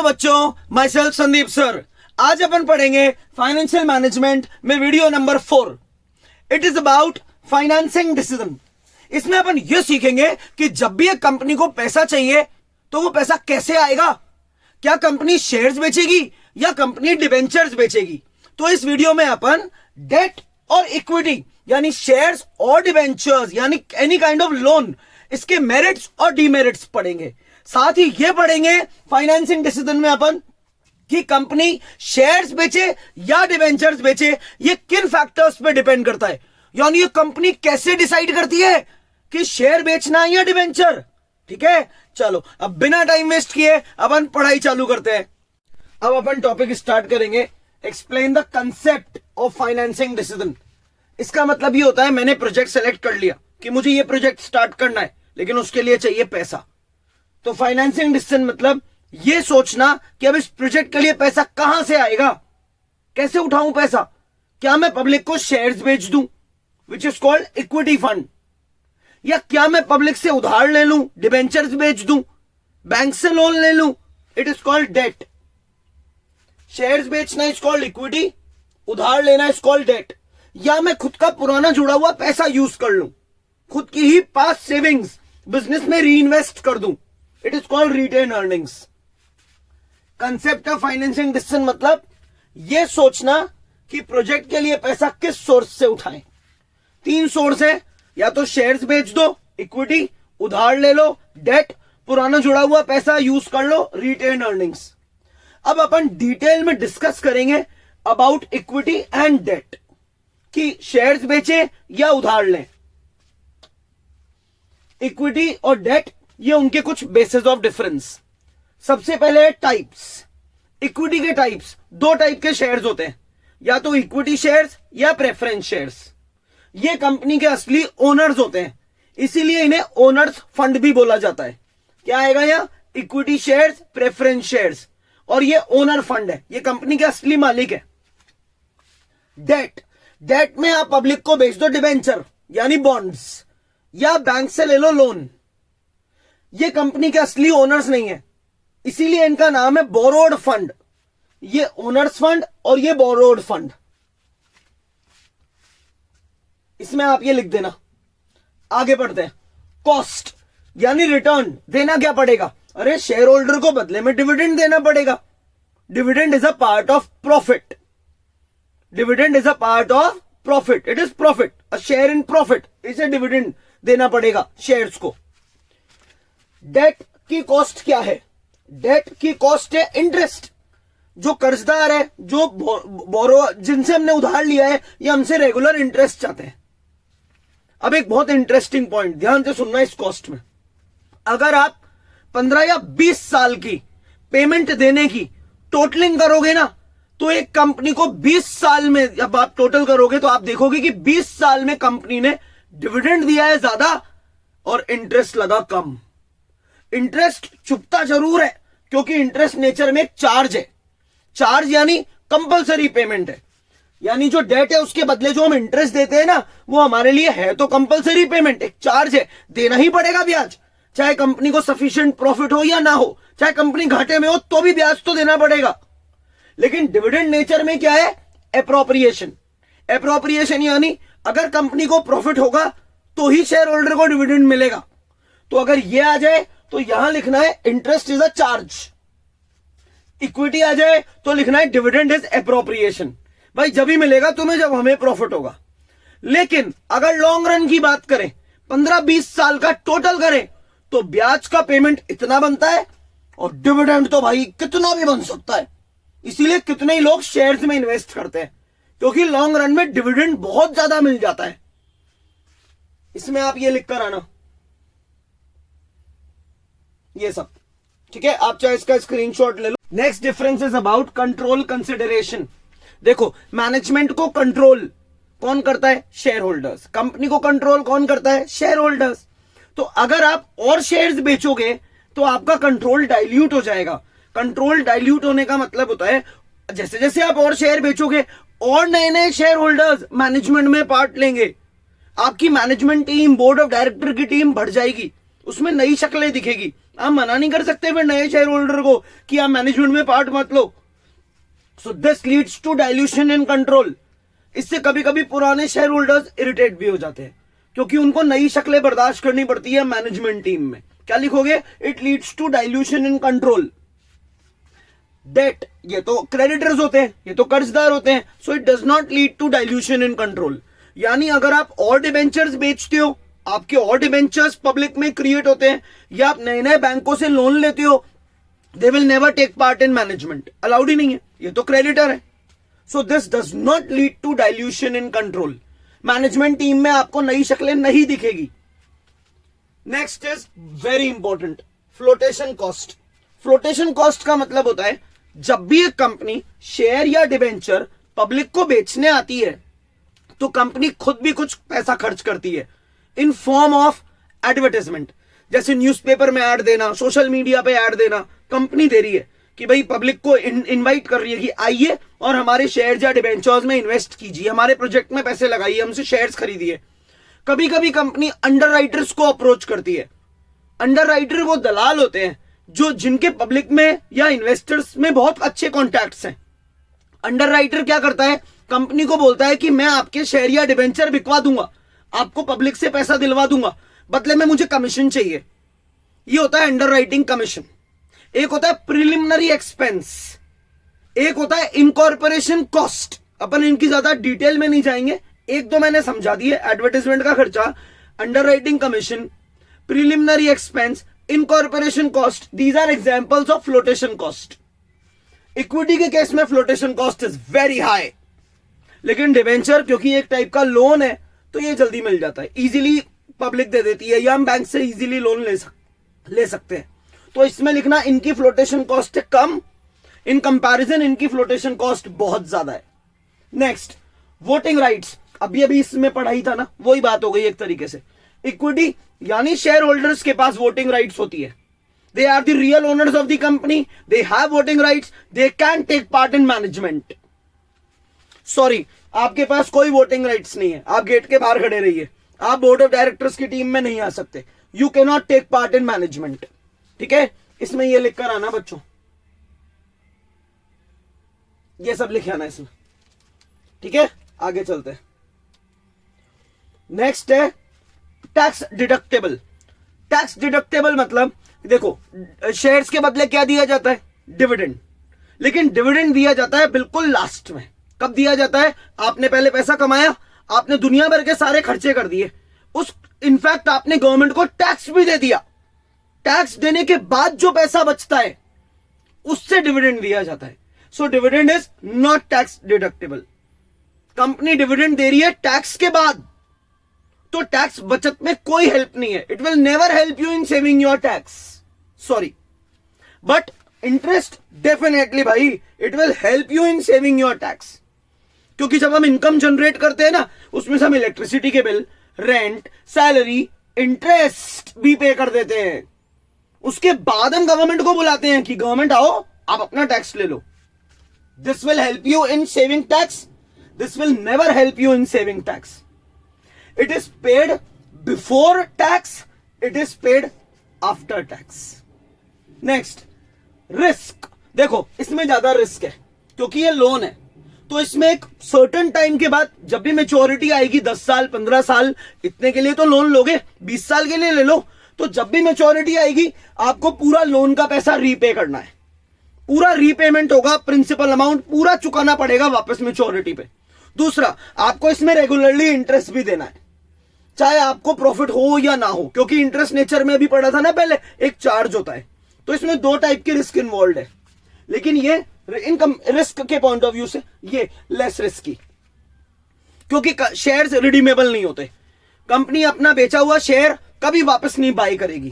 Hello बच्चों, my self Sandeep sir. आज अपन पढ़ेंगे फाइनेंशियल मैनेजमेंट में video number 4। It is about financing decision. इसमें अपन ये सीखेंगे कि जब भी एक कंपनी को पैसा चाहिए तो वो पैसा कैसे आएगा। क्या कंपनी शेयर्स बेचेगी या कंपनी डिबेंचर्स बेचेगी। तो इस वीडियो में अपन डेट और इक्विटी यानी शेयर्स और डिबेंचर्स यानी एनी काइंड ऑफ लोन, इसके मेरिट्स और डीमेरिट्स पढ़ेंगे। साथ ही ये पढ़ेंगे फाइनेंसिंग डिसीजन में अपन कि कंपनी शेयर्स बेचे या डिबेंचर्स बेचे, ये किन फैक्टर्स पे डिपेंड करता है। यानी ये कंपनी कैसे डिसाइड करती है कि शेयर बेचना है या डिबेंचर। ठीक है, चलो अब बिना टाइम वेस्ट किए अपन पढ़ाई चालू करते हैं। अब अपन टॉपिक स्टार्ट करेंगे, explain the concept of financing decision. इसका मतलब ये होता है मैंने प्रोजेक्ट सेलेक्ट कर लिया कि मुझे ये प्रोजेक्ट स्टार्ट करना है, लेकिन उसके लिए चाहिए पैसा। तो फाइनेंसिंग डिसीजन मतलब ये सोचना कि अब इस प्रोजेक्ट के लिए पैसा कहां से आएगा, कैसे उठाऊं पैसा। क्या मैं पब्लिक को शेयर्स बेच दूं which is called equity fund, या क्या मैं पब्लिक से उधार ले लूं, डिबेंचर्स बेच दूं, बैंक से लोन ले लूं, it is called debt. Shares बेचना इज कॉल्ड इक्विटी, उधार लेना इज कॉल्ड डेट। या मैं खुद का पुराना जुड़ा हुआ पैसा यूज कर लूं, खुद की ही पास्ट सेविंग्स बिजनेस में री इन्वेस्ट कर दूं, it is called retained earnings. Concept of financing decision मतलब यह सोचना कि प्रोजेक्ट के लिए पैसा किस सोर्स से उठाएं। 3 सोर्स है, या तो शेयर्स बेच दो इक्विटी, उधार ले लो डेट, पुराना जुड़ा हुआ पैसा यूज कर लो रिटेन अर्निंग्स। अब अपन डिटेल में डिस्कस करेंगे अबाउट इक्विटी एंड डेट कि शेयर्स बेचे या उधार लें। इक्विटी और डेट ये उनके कुछ बेसिस ऑफ डिफरेंस। सबसे पहले टाइप्स। इक्विटी के टाइप्स, 2 टाइप के शेयर्स होते हैं, या तो इक्विटी शेयर्स या प्रेफरेंस शेयर्स। ये कंपनी के असली ओनर्स होते हैं, इसीलिए इन्हें ओनर्स फंड भी बोला जाता है। क्या आएगा यहाँ, इक्विटी शेयर्स, प्रेफरेंस शेयर्स, और ये ओनर फंड है, ये कंपनी के असली मालिक है। डेट, डेट में आप पब्लिक को बेच दो डिबेंचर यानी बॉन्ड्स, या बैंक से ले लो लोन। ये कंपनी के असली ओनर्स नहीं है, इसीलिए इनका नाम है बोरोड फंड। ये ओनर्स फंड और ये बोरोड फंड। इसमें आप ये लिख देना। आगे बढ़ते हैं। कॉस्ट यानी रिटर्न, देना क्या पड़ेगा। अरे शेयर होल्डर को बदले में डिविडेंड देना पड़ेगा। Dividend is a part of profit. Dividend is a part of profit, it is profit, a share in profit, इसे डिविडेंड देना पड़ेगा शेयर्स को। डेट की कॉस्ट क्या है। डेट की कॉस्ट है इंटरेस्ट। जो कर्जदार है, जो बोरो जिनसे हमने उधार लिया है, ये हमसे रेगुलर इंटरेस्ट चाहते हैं। अब एक बहुत इंटरेस्टिंग पॉइंट ध्यान से सुनना इस कॉस्ट में। अगर आप 15 या 20 साल की पेमेंट देने की टोटलिंग करोगे ना, तो एक कंपनी को 20 साल में जब आप टोटल करोगे तो आप देखोगे कि 20 साल में कंपनी ने डिविडेंड दिया है ज्यादा और इंटरेस्ट लगा कम। इंटरेस्ट चुपता जरूर है, क्योंकि इंटरेस्ट नेचर में एक चार्ज है। चार्ज यानी कंपलसरी पेमेंट है, यानी जो डेट है उसके बदले जो हम इंटरेस्ट देते हैं ना, वो हमारे लिए है तो कंपलसरी पेमेंट, एक चार्ज है, देना ही पड़ेगा ब्याज। चाहे कंपनी को सफिशिएंट प्रॉफिट हो या ना हो, चाहे कंपनी घाटे में हो तो भी ब्याज तो देना पड़ेगा। लेकिन डिविडेंड नेचर में क्या है, एप्रोप्रिएशन। एप्रोप्रिएशन यानी अगर कंपनी को प्रॉफिट होगा तो ही शेयर होल्डर को डिविडेंड मिलेगा। तो अगर ये आ जाए तो यहां लिखना है interest is a charge. Equity आ जाए तो लिखना है डिविडेंड इज एप्रोप्रिएशन। भाई जब ही मिलेगा तुम्हें जब हमें प्रॉफिट होगा। लेकिन अगर लॉन्ग रन की बात करें, 15-20 साल का टोटल करें, तो ब्याज का पेमेंट इतना बनता है और डिविडेंड तो भाई कितना भी बन सकता है। इसीलिए कितने ही लोग शेयर्स में इन्वेस्ट करते हैं, क्योंकि लॉन्ग रन में डिविडेंड बहुत ज्यादा मिल जाता है। इसमें आप ये लिखकर आना, ये सब ठीक है। आप चाहे इसका स्क्रीनशॉट ले लो। Next difference is about control consideration. देखो, मैनेजमेंट को कंट्रोल कौन करता है, शेयर होल्डर्स। कंपनी को कंट्रोल कौन करता है, शेयर होल्डर्स। तो अगर आप और शेयर्स बेचोगे तो आपका कंट्रोल डाइल्यूट हो जाएगा। कंट्रोल डाइल्यूट होने का मतलब होता है जैसे जैसे आप और शेयर बेचोगे और नए नए शेयर होल्डर्स मैनेजमेंट में पार्ट लेंगे। आपकी management team, board of director की टीम बढ़ जाएगी, उसमें नई शक्लें दिखेगी, आप मना नहीं कर सकते फिर नए शेयर होल्डर को कि आप मैनेजमेंट में पार्ट मत लो। So this leads to dilution in control. इससे कभी कभी पुराने शेयर होल्डर्स इरिटेट भी हो जाते हैं क्योंकि उनको नई शक्लें बर्दाश्त करनी पड़ती है मैनेजमेंट टीम में। क्या लिखोगे? It leads to dilution in control. Debt, ये तो क्रेडिटर्स होते हैं, ये तो कर्जदार होते हैं, so it does not lead to dilution in control. यानी अगर आप और डिबेंचर्स बेचते हो, आपके और डिबेंचर्स पब्लिक में क्रिएट होते हैं, या आप नए नए बैंकों से लोन लेते हो, they will never take part in management, allowed ही नहीं है, ये तो क्रेडिटर है। So this does not lead to dilution in control. Management team में आपको नई शक्लें नहीं दिखेगी। Next is very important, flotation cost. Flotation cost का मतलब होता है जब भी एक कंपनी शेयर या डिबेंचर पब्लिक को बेचने आती है तो कंपनी खुद भी कुछ पैसा खर्च करती है इन फॉर्म ऑफ एडवर्टाइजमेंट। जैसे न्यूज़पेपर में ऐड देना, सोशल मीडिया पे ऐड देना, कंपनी दे रही है कि भाई पब्लिक को इनवाइट कर रही है कि आइए और हमारे शेयर या डिबेंचर्स में इन्वेस्ट कीजिए, हमारे प्रोजेक्ट में पैसे लगाइए, हमसे शेयर्स खरीदिए। कभी कभी कंपनी अंडरराइटर्स को अप्रोच करती है। अंडरराइटर वो दलाल होते हैं जो जिनके पब्लिक में या इन्वेस्टर्स में बहुत अच्छे कॉन्टैक्ट्स हैं। अंडरराइटर क्या करता है? कंपनी को बोलता है कि मैं आपके शेयर या डिबेंचर बिकवा दूंगा, आपको पब्लिक से पैसा दिलवा दूंगा, बदले में मुझे कमीशन चाहिए। ये होता है अंडरराइटिंग कमीशन। एक होता है प्रिलिमिनरी एक्सपेंस, एक होता है इनकॉर्पोरेशन कॉस्ट। अपन इनकी ज्यादा डिटेल में नहीं जाएंगे, एक दो मैंने समझा दिए। एडवर्टाइजमेंट का खर्चा, underwriting commission, preliminary expense, incorporation cost, these are examples of flotation cost. Equity के केस में flotation cost is very high, लेकिन डिवेंचर क्योंकि एक टाइप का लोन है तो ये जल्दी मिल जाता है, इजीली पब्लिक दे देती है, या हम बैंक से इजीली लोन ले सकते हैं। तो इसमें लिखना इनकी flotation cost come, in comparison इनकी फ्लोटेशन कॉस्ट बहुत ज्यादा है। Next, voting rights. अभी इसमें पढ़ाई था ना, वही बात हो गई एक तरीके से। इक्विटी यानी शेयर होल्डर्स के पास वोटिंग राइट्स होती है। They are the real owners of the company, they have voting rights, they can take part in management. Sorry, आपके पास कोई वोटिंग राइट्स नहीं है, आप गेट के बाहर खड़े रहिए, आप बोर्ड ऑफ डायरेक्टर्स की टीम में नहीं आ सकते। You can not take part in management. ठीक है, इसमें ये लिखकर आना बच्चों, ये सब लिखे आना इसमें। ठीक है, आगे चलते हैं। नेक्स्ट है टैक्स डिडक्टेबल। टैक्स डिडक्टेबल मतलब देखो, शेयर्स के बदले क्या दिया जाता है? डिविडेंड। लेकिन डिविडेंड दिया जाता है बिल्कुल लास्ट में। कब दिया जाता है? आपने पहले पैसा कमाया, आपने दुनिया भर के सारे खर्चे कर दिए, उस इनफैक्ट आपने गवर्नमेंट को टैक्स भी दे दिया, टैक्स देने के बाद जो पैसा बचता है उससे डिविडेंड दिया जाता है। So dividend is not tax deductible. Company dividend दे रही है टैक्स के बाद, तो टैक्स बचत में कोई हेल्प नहीं है। It will never help you in saving your tax, sorry, but interest definitely भाई, it will help you in saving your tax. क्योंकि जब हम इनकम जनरेट करते हैं ना, उसमें से हम इलेक्ट्रिसिटी के बिल, रेंट, सैलरी, इंटरेस्ट भी पे कर देते हैं। उसके बाद हम गवर्नमेंट को बुलाते हैं कि गवर्नमेंट आओ, आप अपना टैक्स ले लो। This will help you in saving tax, this will never help you in saving tax. It is paid before tax, it is paid after tax. Next, risk. देखो, इसमें ज्यादा रिस्क है क्योंकि ये लोन है, तो इसमें एक सर्टेन टाइम के बाद जब भी मैच्योरिटी आएगी, 10 साल 15 साल, इतने के लिए तो लोन लोगे, 20 साल के लिए ले लो, तो जब भी मैच्योरिटी आएगी आपको पूरा लोन का पैसा रीपे करना है। पूरा रीपेमेंट होगा, प्रिंसिपल अमाउंट पूरा चुकाना पड़ेगा वापस मैच्योरिटी पे। दूसरा, आपको इसमें रेगुलरली इंटरेस्ट भी देना है, चाहे आपको प्रॉफिट हो या ना हो, क्योंकि इंटरेस्ट नेचर में भी पढ़ा था ना पहले, एक चार्ज होता है। तो इसमें दो टाइप के रिस्क इन्वॉल्व है, लेकिन ये इनकम रिस्क के पॉइंट ऑफ व्यू से ये लेस रिस्की, क्योंकि शेयर्स रिडीमेबल नहीं होते। कंपनी अपना बेचा हुआ शेयर कभी वापस नहीं बाय करेगी।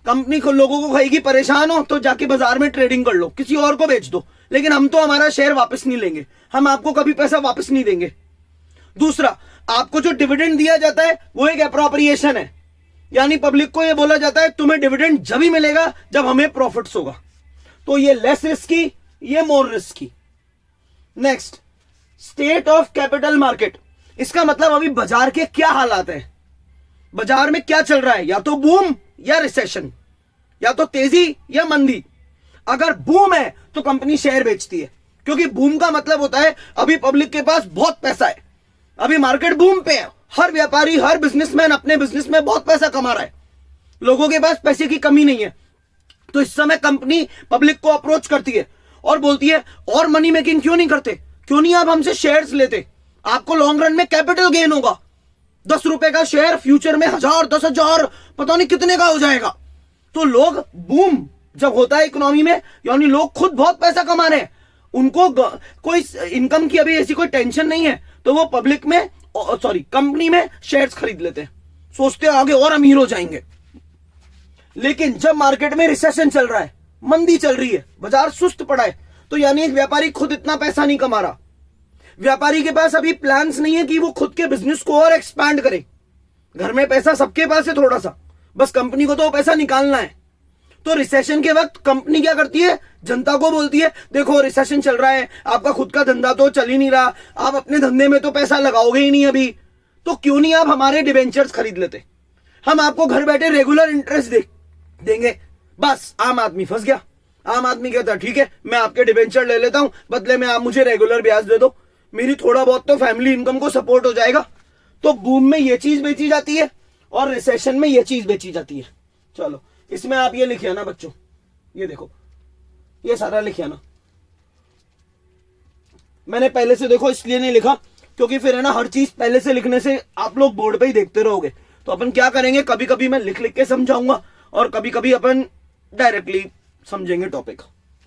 कंपनी को लोगों को कहेगी परेशान हो तो जाके बाजार में ट्रेडिंग कर लो, किसी और को बेच दो, लेकिन हम तो हमारा शेयर वापस नहीं लेंगे, हम आपको कभी पैसा वापस नहीं देंगे। दूसरा, आपको जो डिविडेंड दिया जाता है वो एक एप्रोप्रिएशन है, यानी पब्लिक को ये बोला जाता है तुम्हें डिविडेंड जब ही मिलेगा जब हमें प्रॉफिट्स होगा। तो ये लेस रिस्की, ये more risky. Next, state of capital market. इसका मतलब अभी बाजार के क्या हालात हैं, बाजार में क्या चल रहा है, या तो बूम या रिसेशन, या तो तेजी या मंदी। अगर बूम है तो कंपनी शेयर बेचती है, क्योंकि बूम का मतलब होता है अभी पब्लिक के पास बहुत पैसा है, अभी मार्केट बूम पे है, हर व्यापारी हर बिजनेसमैन अपने बिजनेस में बहुत पैसा कमा रहा है, लोगों के पास पैसे की कमी नहीं है। तो इस समय कंपनी पब्लिक को अप्रोच करती है और बोलती है और मनी मेकिंग क्यों नहीं करते, क्यों नहीं आप हमसे शेयर्स लेते, आपको लॉन्ग रन में कैपिटल गेन होगा, 10 रुपए का शेयर फ्यूचर में 1000 10,000 पता नहीं कितने का हो जाएगा। तो लोग बूम जब होता है इकोनॉमी में, यानी लोग खुद बहुत पैसा कमा रहे हैं, उनको कोई इनकम की अभी ऐसी कोई टेंशन नहीं है, तो वो पब्लिक में कंपनी में शेयर्स खरीद लेते हैं, सोचते हैं आगे और अमीर हो जाएंगे। लेकिन जब मार्केट में रिसेशन चल रहा है, मंदी चल रही है, बाजार सुस्त पड़ा है, तो यानी एक व्यापारी खुद इतना पैसा नहीं कमा रहा, व्यापारी के पास अभी प्लान्स नहीं है कि वो खुद के बिजनेस को और एक्सपैंड करे। घर में पैसा सबके पास है थोड़ा सा, बस कंपनी को तो पैसा निकालना है। तो रिसेशन के वक्त कंपनी क्या करती है, जनता को बोलती है देखो रिसेशन चल रहा है, आपका खुद का धंधा तो चल ही नहीं रहा, आप अपने धंधे में तो पैसा लगाओगे ही नहीं अभी, तो क्यों नहीं आप हमारे डिबेंचर्स खरीद लेते, हम आपको घर बैठे रेगुलर इंटरेस्ट देंगे। बस आम आदमी फंस गया। आम आदमी कहता ठीक है मैं आपके डिबेंचर ले लेता हूं, बदले में आप मुझे रेगुलर ब्याज दे दो, मेरी थोड़ा बहुत तो फैमिली इनकम को सपोर्ट हो जाएगा। तो बूम में ये चीज बेची जाती है और रिसेशन में ये चीज बेची जाती है। चलो इसमें आप ये लिखिए ना बच्चों, ये देखो ये सारा लिखिए ना, मैंने पहले से देखो इसलिए नहीं लिखा क्योंकि फिर है ना हर चीज पहले से लिखने से आप लोग बोर्ड पे ही देखते रहोगे। तो अपन क्या करेंगे, कभी कभी मैं लिख लिख के समझाऊंगा और कभी कभी अपन डायरेक्टली समझेंगे टॉपिक।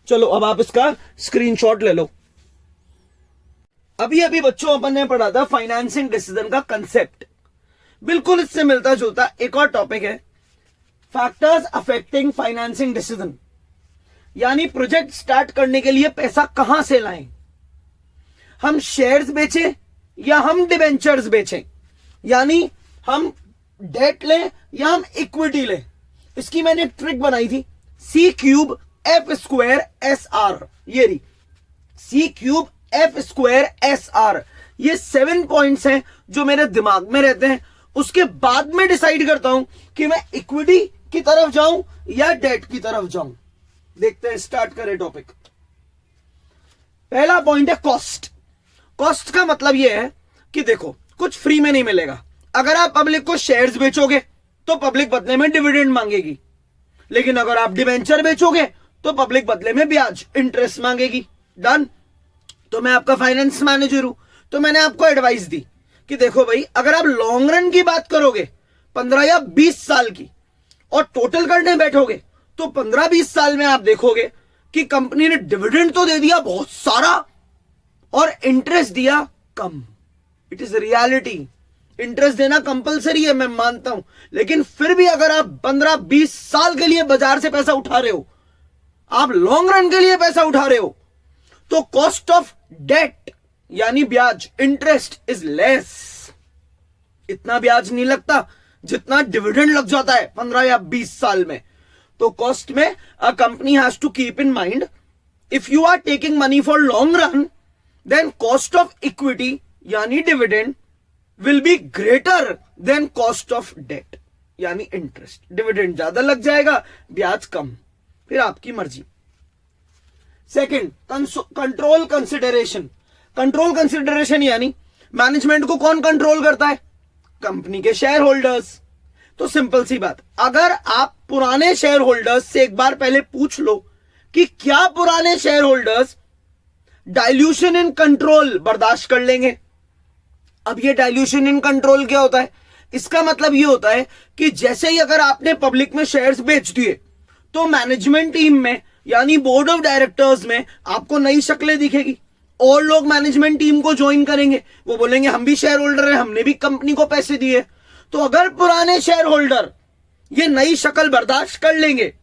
चलो अब आप इसका स्क्रीनशॉट ले लो। अभी अभी बच्चों अपन ने पढ़ा था फाइनेंसिंग डिसीजन का कंसेप्ट, बिल्कुल इससे मिलता जुलता एक और टॉपिक है फैक्टर्स अफेक्टिंग फाइनेंसिंग डिसीजन, यानी प्रोजेक्ट स्टार्ट करने के लिए पैसा कहां से लाएं, हम शेयर्स बेचें या हम डिबेंचर्स बेचें, यानी हम डेट लें या हम इक्विटी लें। इसकी मैंने एक ट्रिक बनाई थी, C³ F² SR, ये रही C³ F² SR, ये 7 पॉइंट्स हैं जो मेरे दिमाग में रहते हैं, उसके बाद में डिसाइड करता हूं कि मैं इक्विटी की तरफ जाऊं या डेट की तरफ जाऊं। देखते हैं, स्टार्ट करें टॉपिक। पहला पॉइंट है कॉस्ट। कॉस्ट का मतलब यह है कि देखो कुछ फ्री में नहीं मिलेगा। अगर आप पब्लिक को शेयर्स बेचोगे तो पब्लिक बदले में डिविडेंड मांगेगी, लेकिन अगर आप डिबेंचर बेचोगे तो पब्लिक बदले में ब्याज इंटरेस्ट मांगेगी। डन। तो मैं आपका फाइनेंस मैनेजर हूं, तो मैंने आपको एडवाइस दी कि देखो भाई अगर आप लॉन्ग रन की बात करोगे 15 या 20 साल की और टोटल करने बैठोगे तो 15-20 साल में आप देखोगे कि कंपनी ने डिविडेंड तो दे दिया बहुत सारा और इंटरेस्ट दिया कम। It is reality. इंटरेस्ट देना कंपलसरी है, मैं मानता हूं, लेकिन फिर भी अगर आप 15-20 साल के लिए बाजार से पैसा उठा रहे हो, आप लॉन्ग रन के लिए पैसा उठा रहे हो, तो कॉस्ट ऑफ डेट यानी ब्याज इंटरेस्ट इज लेस। इतना ब्याज नहीं लगता जितना डिविडेंड लग जाता है 15 या 20 साल में। तो कॉस्ट में a company has to keep in mind if you are taking money for long run then cost of equity यानी dividend will be greater than cost of debt यानी इंटरेस्ट। डिविडेंड ज्यादा लग जाएगा, ब्याज कम, फिर आपकी मर्जी। Second, control consideration. Control consideration यानी मैनेजमेंट को कौन कंट्रोल करता है? कंपनी के शेयर होल्डर्स। तो सिंपल सी बात, अगर आप पुराने शेयर होल्डर्स से एक बार पहले पूछ लो कि क्या पुराने share holders dilution in control बर्दाश्त कर लेंगे। अब ये डाइल्यूशन इन कंट्रोल क्या होता है? इसका मतलब ये होता है कि जैसे ही अगर आपने पब्लिक में शेयर्स बेच दिए तो मैनेजमेंट टीम में यानी बोर्ड ऑफ डायरेक्टर्स में आपको नई शक्लें दिखेगी और लोग मैनेजमेंट टीम को ज्वाइन करेंगे। वो बोलेंगे हम भी शेयर होल्डर हैं, हमने भी कंपनी को पैसे दिए। तो अगर पुराने शेयर होल्डर ये नई शक्ल बर्दाश्त कर लेंगे,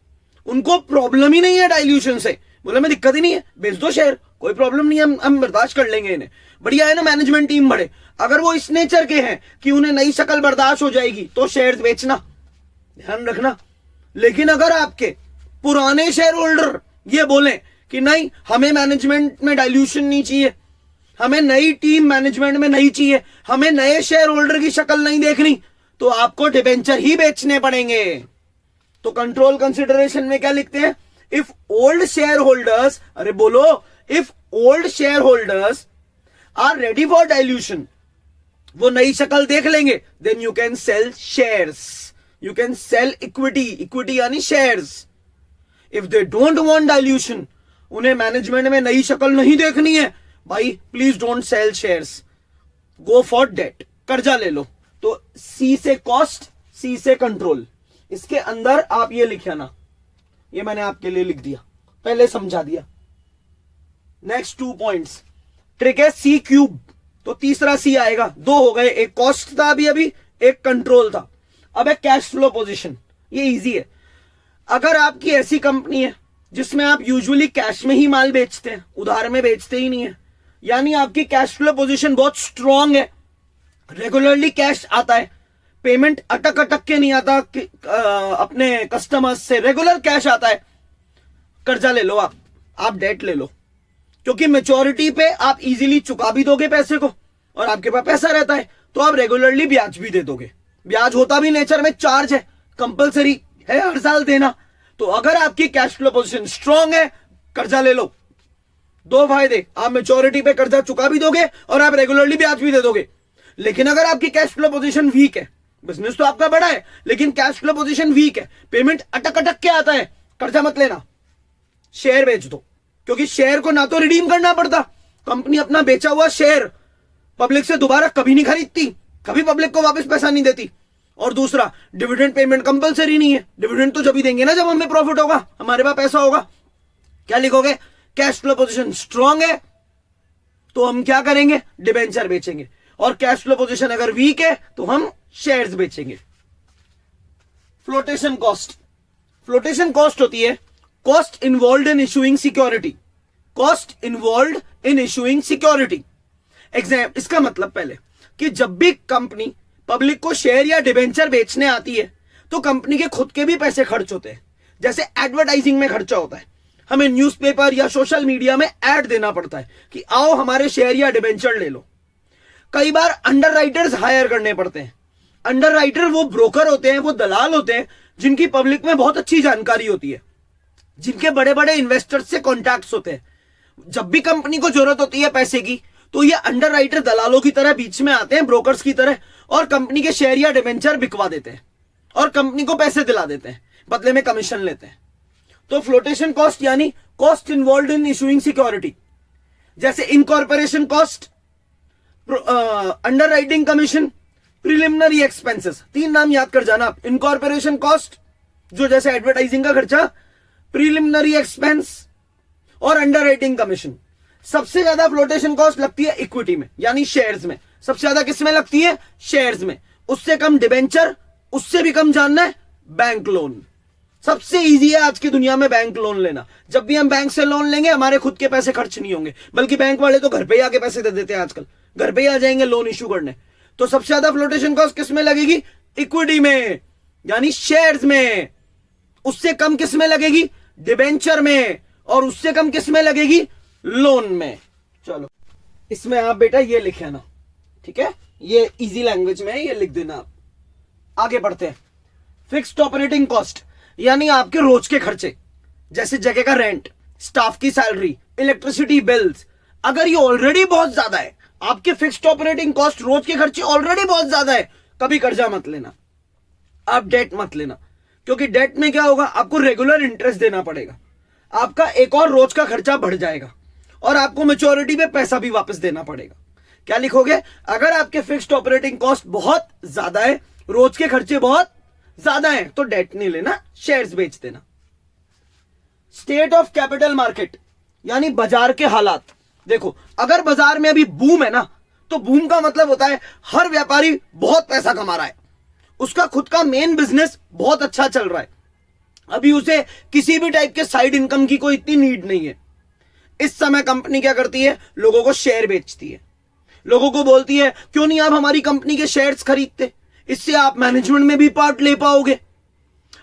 उनको प्रॉब्लम ही नहीं है डाइल्यूशन से, बोले मैं दिक्कत ही नहीं है, बेच दो शेयर, कोई प्रॉब्लम नहीं है, हम बर्दाश्त कर लेंगे इन्हें, बढ़िया है ना मैनेजमेंट टीम बड़े। अगर वो इस नेचर के हैं कि उन्हें नई शक्ल बर्दाश्त हो जाएगी तो शेयर्स बेचना, ध्यान रखना। लेकिन अगर आपके पुराने शेयर होल्डर ये बोले कि नहीं हमें मैनेजमेंट में डाइल्यूशन नहीं चाहिए, हमें नई टीम मैनेजमेंट में नहीं चाहिए, हमें नए शेयर होल्डर की शक्ल नहीं देखनी, तो आपको डिबेंचर ही बेचने पड़ेंगे। तो कंट्रोल कंसिडरेशन में क्या लिखते हैं? इफ ओल्ड शेयर होल्डर्स, अरे बोलो, if old share holders are ready for dilution, वो नई शक्ल देख लेंगे, then you can sell shares, you can sell equity, equity यानी shares. If they don't want dilution, उन्हें मैनेजमेंट में नई शक्ल नहीं देखनी है, भाई please don't sell shares, go for debt, कर्जा ले लो। तो सी से कॉस्ट, सी से कंट्रोल, इसके अंदर आप ये लिखे ना, ये मैंने आपके लिए लिख दिया, पहले समझा दिया। नेक्स्ट 2 पॉइंट्स, ट्रिक है सी क्यूब, तो तीसरा सी आएगा, 2 हो गए, एक कॉस्ट था अभी, एक कंट्रोल था। अब है कैश फ्लो पोजीशन, ये इजी है। अगर आपकी ऐसी कंपनी है जिसमें आप यूजुअली कैश में ही माल बेचते हैं, उधार में बेचते ही नहीं है, यानी आपकी कैश फ्लो पोजीशन बहुत स्ट्रांग है, रेगुलरली कैश आता है, पेमेंट अटक अटक के नहीं आता अपने कस्टमर्स से, रेगुलर कैश आता है, कर्जा ले लो, आप डेट ले लो, क्योंकि मेच्योरिटी पे आप इजीली चुका भी दोगे पैसे को और आपके पास पैसा रहता है, तो आप रेगुलरली ब्याज भी दे दोगे। ब्याज होता भी नेचर में चार्ज है, कंपलसरी है हर साल देना। तो अगर आपकी कैश फ्लो पोजीशन स्ट्रांग है, कर्जा ले लो, 2 फायदे, आप मेच्योरिटी पे कर्जा चुका भी दोगे और आप रेगुलरली ब्याज भी दे दोगे। लेकिन अगर आपकी कैश फ्लो पोजीशन वीक है, बिजनेस तो आपका बड़ा है लेकिन कैश फ्लो पोजीशन वीक है, पेमेंट अटक अटक के आता है, कर्जा मत लेना, शेयर बेच दो, क्योंकि शेयर को ना तो रिडीम करना पड़ता, कंपनी अपना बेचा हुआ शेयर पब्लिक से दोबारा कभी नहीं खरीदती, कभी पब्लिक को वापस पैसा नहीं देती, और दूसरा डिविडेंड पेमेंट कंपलसरी नहीं है, डिविडेंड तो जब ही देंगे ना जब हमें प्रॉफिट होगा, हमारे पास पैसा होगा। क्या लिखोगे? कैश फ्लो पोजीशन स्ट्रांग है तो हम क्या करेंगे? डिबेंचर बेचेंगे, और कैश फ्लो पोजीशन अगर वीक है तो हम शेयर्स बेचेंगे। फ्लोटेशन कॉस्ट, फ्लोटेशन कॉस्ट होती है cost involve in issuing security, cost involve in issuing security. Exam, इसका मतलब पहले कि जब भी कंपनी पब्लिक को शेयर या डिबेंचर बेचने आती है तो कंपनी के खुद के भी पैसे खर्च होते हैं, जैसे एडवर्टाइजिंग में खर्चा होता है, हमें न्यूज़पेपर या सोशल मीडिया में ऐड देना पड़ता है कि आओ हमारे शेयर या डिबेंचर ले लो। कई बार अंडरराइटर्स हायर करने पड़ते हैं। अंडरराइटर वो ब्रोकर होते हैं, वो दलाल होते हैं जिनकी पब्लिक में बहुत अच्छी जानकारी होती है, जिनके बड़े बड़े इन्वेस्टर्स से कॉन्टैक्ट्स होते हैं। जब भी कंपनी को जरूरत होती है पैसे की तो ये अंडरराइटर दलालों की तरह बीच में आते हैं, ब्रोकर्स की तरह, और कंपनी के शेयर या डिबेंचर बिकवा देते हैं और कंपनी को पैसे दिला देते हैं, बदले में कमीशन लेते हैं। तो फ्लोटेशन कॉस्ट यानी cost involve in issuing security, जैसे incorporation cost, underwriting commission, preliminary expenses, 3 नाम याद कर जाना आप। इनकॉर्पोरेशन कॉस्ट जो जैसे एडवर्टाइजिंग का खर्चा, प्रिलिमिनरी एक्सपेंस और अंडरराइटिंग कमीशन। सबसे ज्यादा फ्लोटेशन कॉस्ट लगती है इक्विटी में यानी शेयर्स में, सबसे ज्यादा किसमें लगती है? शेयर्स में। उससे कम डिबेंचर, उससे भी कम जानना है बैंक लोन। सबसे इजी है आज की दुनिया में बैंक लोन लेना। जब भी हम बैंक से लोन लेंगे हमारे खुद के पैसे खर्च नहीं होंगे, बल्कि बैंक वाले तो घर पे ही आके पैसे दे देते हैं, आजकल घर पे ही आ जाएंगे लोन इश्यू करने। तो सबसे ज्यादा फ्लोटेशन कॉस्ट किसमें लगेगी? इक्विटी में यानी शेयर्स में। उससे कम किसमें लगेगी? डिबेंचर में। और उससे कम किसमें लगेगी? लोन में। चलो इसमें आप बेटा ये लिखे ना, ठीक है, ये इजी लैंग्वेज में है, ये लिख देना आप। आगे बढ़ते हैं। फिक्स्ड ऑपरेटिंग कॉस्ट यानी आपके रोज के खर्चे, जैसे जगह का रेंट, स्टाफ की सैलरी, इलेक्ट्रिसिटी बिल्स। अगर ये ऑलरेडी बहुत ज्यादा है, आपके फिक्स्ड ऑपरेटिंग कॉस्ट, रोज के खर्चे ऑलरेडी बहुत ज्यादा है, कभी कर्जा मत लेना, आप डेट मत लेना, क्योंकि डेट में क्या होगा? आपको रेगुलर इंटरेस्ट देना पड़ेगा, आपका एक और रोज का खर्चा बढ़ जाएगा और आपको मैच्योरिटी पे पैसा भी वापस देना पड़ेगा। क्या लिखोगे? अगर आपके फिक्स्ड ऑपरेटिंग कॉस्ट बहुत ज्यादा है, रोज के खर्चे बहुत ज्यादा है, तो डेट नहीं लेना, शेयर्स बेच देना। स्टेट ऑफ कैपिटल मार्केट यानी बाजार के हालात। देखो अगर बाजार में अभी बूम है ना, तो बूम का मतलब होता है हर व्यापारी बहुत पैसा कमा रहा है, उसका खुद का मेन बिजनेस बहुत अच्छा चल रहा है, अभी उसे किसी भी टाइप के साइड इनकम की कोई इतनी नीड नहीं है। इस समय कंपनी क्या करती है? लोगों को शेयर बेचती है, लोगों को बोलती है क्यों नहीं आप हमारी कंपनी के शेयर्स खरीदते, इससे आप मैनेजमेंट में भी पार्ट ले पाओगे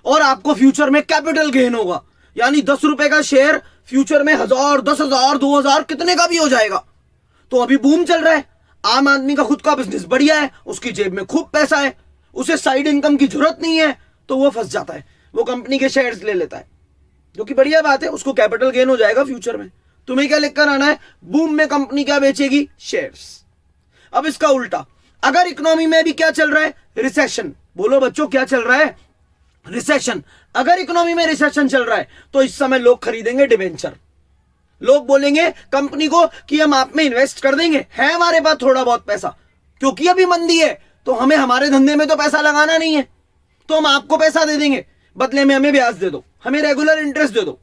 और आपको फ्यूचर में कैपिटल गेन होगा, यानी 10 रुपए का शेयर फ्यूचर में 1000, 10,000, 2,000 कितने का भी हो जाएगा। तो अभी बूम चल रहा है, आम आदमी का खुद का बिजनेस बढ़िया है, उसकी जेब में खूब पैसा है, उसे साइड इनकम की जरूरत नहीं है, तो वो फंस जाता है। वो कंपनी के शेयर्स ले लेता है, जो कि बढ़िया बात है, उसको कैपिटल गेन हो जाएगा फ्यूचर में। तुम्हें क्या लिखकर आना है, बूम में कंपनी क्या बेचेगी, शेयर्स। अब इसका उल्टा, अगर इकोनॉमी में भी क्या चल रहा है, रिसेशन। बोलो बच्चों क्या चल रहा है, रिसेशन। अगर इकोनॉमी में रिसेशन चल रहा है तो इस समय लोग खरीदेंगे डिबेंचर। लोग बोलेंगे कंपनी को कि हम आप में इन्वेस्ट कर देंगे, है हमारे पास थोड़ा बहुत पैसा, क्योंकि अभी मंदी है तो हमें हमारे धंधे में तो पैसा लगाना नहीं है, तो हम आपको पैसा दे देंगे, बदले में हमें ब्याज दे दो, हमें रेगुलर इंटरेस्ट दे दो,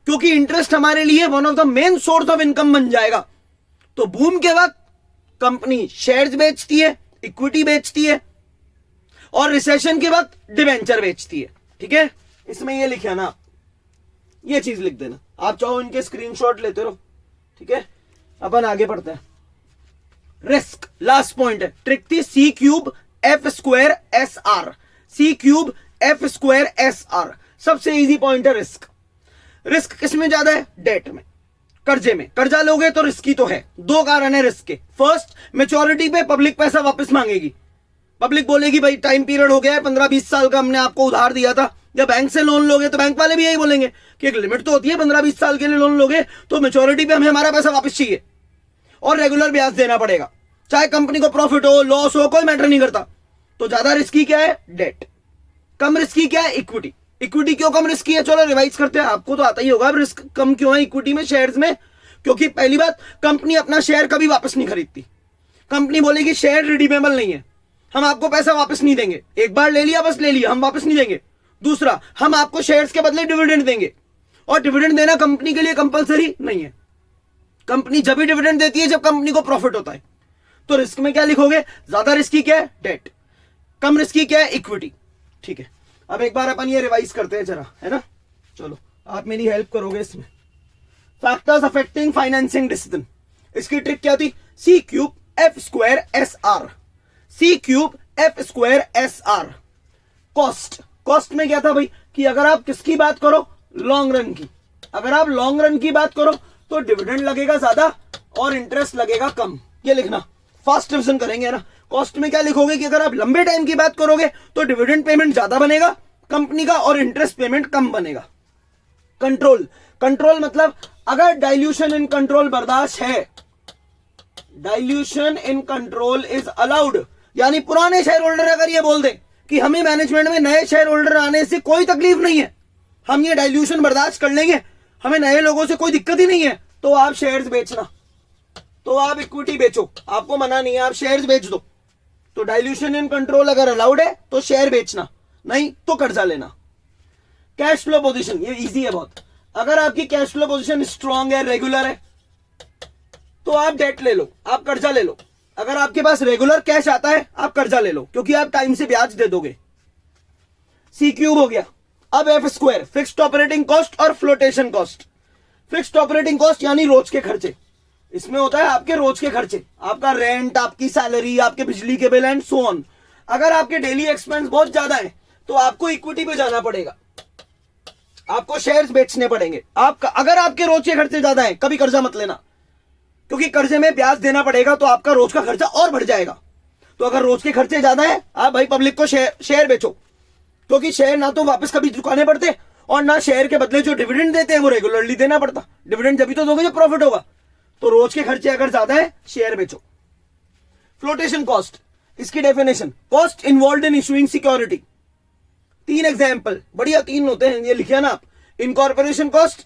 क्योंकि इंटरेस्ट हमारे लिए one of the main source of income बन जाएगा। तो बूम के वक्त कंपनी शेयर्स बेचती है, इक्विटी बेचती है, और रिसेशन के वक्त डिबेंचर बेचती है। ठीक है, इसमें ये लिखा ना, ये चीज लिख देना, आप चाहो इनके स्क्रीनशॉट लेते रहो। ठीक है, अपन आगे पढ़ते हैं। रिस्क लास्ट पॉइंट है, ट्रिक थी C cube F square S R, C cube F square S R. सबसे इजी पॉइंट है रिस्क। रिस्क किसमें ज्यादा है, डेट में, कर्जे में। कर्जा लोगे तो रिस्की तो है, दो कारण है रिस्क के। फर्स्ट, मेच्योरिटी पे पब्लिक पैसा वापस मांगेगी, पब्लिक बोलेगी भाई टाइम पीरियड हो गया है, 15-20 साल का हमने आपको उधार दिया था। या बैंक से लोन लोगे तो बैंक वाले भी यही बोलेंगे कि एक लिमिट तो होती है, 15-20 साल के लिए लोन लोगे तो मेच्योरिटी पे हमें हमारा पैसा वापस चाहिए, और रेगुलर ब्याज देना पड़ेगा, चाहे कंपनी को प्रॉफिट हो लॉस हो, कोई मैटर नहीं करता। तो ज्यादा रिस्की क्या है, डेट। कम रिस्की क्या है, इक्विटी। इक्विटी क्यों कम रिस्की है, चलो रिवाइज करते हैं, आपको तो आता ही होगा। रिस्क कम क्यों है इक्विटी में, शेयर्स में? क्योंकि पहली बात, कंपनी अपना शेयर कभी वापस नहीं खरीदती। कंपनी बोलेगी शेयर रिडीमेबल नहीं है, हम आपको पैसा वापस नहीं देंगे, एक बार ले लिया बस ले लिया, हम वापस नहीं देंगे। दूसरा, हम आपको शेयर्स के बदले डिविडेंड देंगे, और डिविडेंड देना कंपनी के लिए कंपलसरी नहीं है। कंपनी जब भी डिविडेंड देती है जब कंपनी को प्रॉफिट होता है। तो रिस्क में क्या लिखोगे, ज्यादा रिस्की क्या है, डेट। कम रिस्की क्या है, इक्विटी। ठीक है, अब एक बार अपन ये रिवाइज करते हैं जरा, है ना। चलो आप मेरी हेल्प करोगे इसमें। फैक्टर्स अफेक्टिंग फाइनेंसिंग डिसीजन, इसकी ट्रिक क्या थी, C cube F square S R, C cube F square S R. Cost, cost में क्या था भाई कि अगर आप किसकी बात करो, लॉन्ग रन की, अगर आप लॉन्ग रन की बात करो तो डिविडेंड लगेगा ज्यादा और इंटरेस्ट लगेगा कम। ये लिखना, फास्ट रिविजन करेंगे ना। कॉस्ट में क्या लिखोगे कि अगर आप लंबे टाइम की बात करोगे तो डिविडेंड पेमेंट ज्यादा बनेगा कंपनी का और इंटरेस्ट पेमेंट कम बनेगा। कंट्रोल, कंट्रोल मतलब अगर डाइल्यूशन इन कंट्रोल बर्दाश्त है, dilution in control is allowed, यानी पुराने शेयर होल्डर अगर ये बोल दे कि हमें मैनेजमेंट में नए शेयर होल्डर आने से कोई तकलीफ नहीं है, हम ये डाइल्यूशन बर्दाश्त कर लेंगे, हमें नए लोगों से कोई दिक्कत ही नहीं है, तो आप शेयर्स बेचना, तो आप इक्विटी बेचो, आपको मना नहीं है, आप शेयर्स बेच दो। तो डाइल्यूशन इन कंट्रोल अगर अलाउड है तो शेयर बेचना, नहीं तो कर्जा लेना। कैश फ्लो पोजीशन, ये इजी है बहुत। अगर आपकी कैश फ्लो पोजीशन स्ट्रांग है, रेगुलर है, तो आप डेट ले लो, आप कर्जा ले लो। अगर आपके पास रेगुलर कैश आता है आप कर्जा ले लो, क्योंकि आप टाइम से ब्याज दे दोगे। सी क्यूब हो गया। अब F square, fixed operating cost और flotation cost. Fixed operating cost यानी रोज के खर्चे, इसमें होता है आपके रोज के खर्चे, आपका रेंट, आपकी सैलरी, आपके बिजली के बिल एंड सो ऑन। अगर आपके डेली एक्सपेंस बहुत ज्यादा है तो आपको इक्विटी पे जाना पड़ेगा, आपको शेयर्स बेचने पड़ेंगे। आपका अगर आपके रोज के खर्चे ज्यादा है कभी कर्जा मत लेना, क्योंकि कर्जे में ब्याज देना पड़ेगा तो आपका रोज का खर्चा और बढ़ जाएगा। तो अगर रोज के खर्चे ज्यादा है, आप भाई पब्लिक को शेयर बेचो, क्योंकि शेयर ना तो वापस कभी चुकाने पड़ते और ना शेयर के बदले जो डिविडेंड देते हैं वो रेगुलरली देना पड़ता। डिविडेंड जब भी तो दोगे जब प्रॉफिट होगा। तो रोज के खर्चे अगर ज्यादा है शेयर बेचो। फ्लोटेशन कॉस्ट, इसकी definition, cost involve in issuing security. 3 example, बढ़िया 3 होते हैं, ये लिखिए ना आप। इनकॉर्पोरेशन कॉस्ट,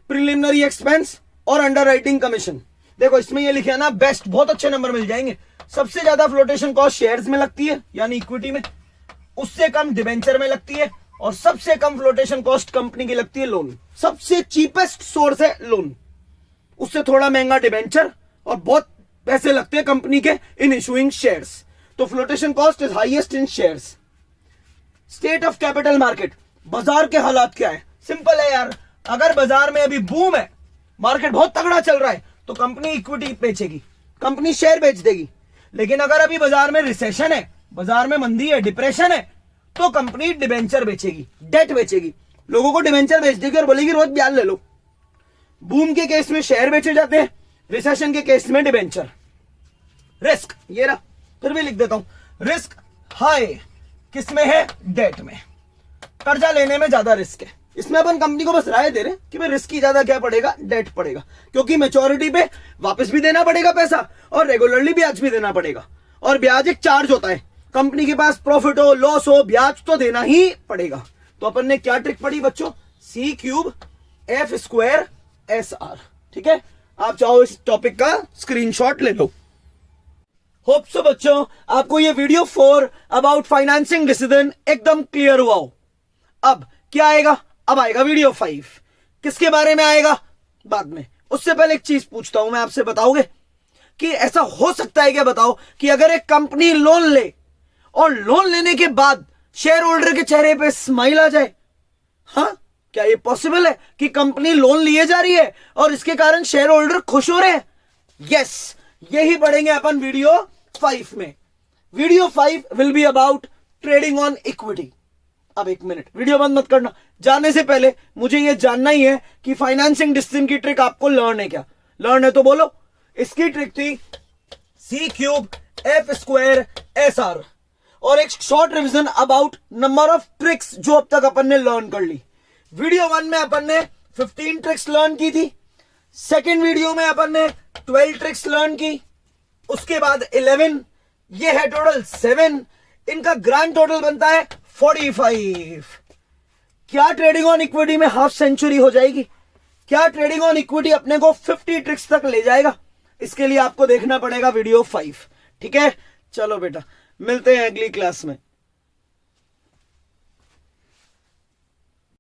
प्रिलिमिनरी एक्सपेंस और अंडरराइटिंग कमीशन। देखो इसमें ये लिखिए ना, बेस्ट, बहुत अच्छे नंबर मिल जाएंगे। सबसे ज्यादा फ्लोटेशन कॉस्ट शेयर्स में लगती है यानी इक्विटी में, उससे कम डिबेंचर में लगती है, और सबसे कम फ्लोटेशन कॉस्ट कंपनी की लगती है लोन। सबसे चीपेस्ट सोर्स है लोन, उससे थोड़ा महंगा डिबेंचर, और बहुत पैसे लगते हैं कंपनी के इन इशूइंग शेयर्स। तो flotation cost is highest in shares. State of capital market, बाजार के हालात क्या है? सिंपल है यार, अगर बाजार में अभी बूम है, मार्केट बहुत तगड़ा चल रहा है, तो कंपनी इक्विटी बेचेगी, कंपनी शेयर बेच देगी। लेकिन अगर अभी बाजार में रिसेशन है, बाजार में मंदी है, डिप्रेशन है, तो कंपनी डिबेंचर बेचेगी, डेट बेचेगी, लोगों को डिबेंचर बेच देगी और बोलेगी रोज ब्याज ले लो। बूम के केस में शेयर बेचे जाते हैं, रिसेशन के केस में डिबेंचर। रिस्क, ये रहा, फिर भी लिख देता हूं, रिस्क हाई किसमें है? डेट में। कर्जा लेने में ज्यादा रिस्क है। इसमें अपन कंपनी को बस राय दे रहे हैं कि भाई रिस्क की ज्यादा क्या पड़ेगा, डेट पड़ेगा, क्योंकि मैच्योरिटी पे वापस भी देना पड़ेगा पैसा और रेगुलरली ब्याज भी देना पड़ेगा, और ब्याज एक चार्ज होता है। कंपनी के पास प्रॉफिट हो लॉस हो ब्याज तो देना ही पड़ेगा। तो अपन ने क्या ट्रिक पढ़ी बच्चों, C cube F square SR। ठीक है, आप चाहो इस टॉपिक का स्क्रीनशॉट ले लो। होप सो बच्चों आपको ये वीडियो 4 अबाउट फाइनेंसिंग डिसीजन एकदम क्लियर हुआ हो। अब क्या आएगा, अब आएगा वीडियो 5। किसके बारे में आएगा बाद में। उससे पहले एक चीज पूछता हूं मैं आपसे, बताओगे कि ऐसा हो सकता है क्या, बताओ कि अगर एक कंपनी लोन ले और लोन लेने के बाद शेयर होल्डर के चेहरे पे स्माइल आ जाए। हाँ, क्या ये पॉसिबल है कि कंपनी लोन लिए जा रही है और इसके कारण शेयर होल्डर खुश हो रहे हैं? यस, यही पढ़ेंगे अपन वीडियो 5 में। Video 5 will be about trading on equity. अब एक मिनट, वीडियो बंद मत करना। जाने से पहले मुझे यह जानना ही है कि फाइनेंसिंग डिसीजन की ट्रिक आपको लर्न है क्या? लर्न है तो बोलो। इसकी ट्रिक थी C cube F square SR, और एक short revision about number of tricks जो अब तक अपन ने लर्न कर ली। वीडियो 1 में अपन ने 15 ट्रिक्स लर्न की थी, सेकेंड वीडियो में अपन ने 12 ट्रिक्स लर्न की, उसके बाद 11, ये है टोटल 7, इनका ग्रैंड टोटल बनता है 45। क्या ट्रेडिंग ऑन इक्विटी में हाफ सेंचुरी हो जाएगी? क्या ट्रेडिंग ऑन इक्विटी अपने को 50 ट्रिक्स तक ले जाएगा? इसके लिए आपको देखना पड़ेगा वीडियो 5। ठीक है, चलो बेटा मिलते हैं अगली क्लास में।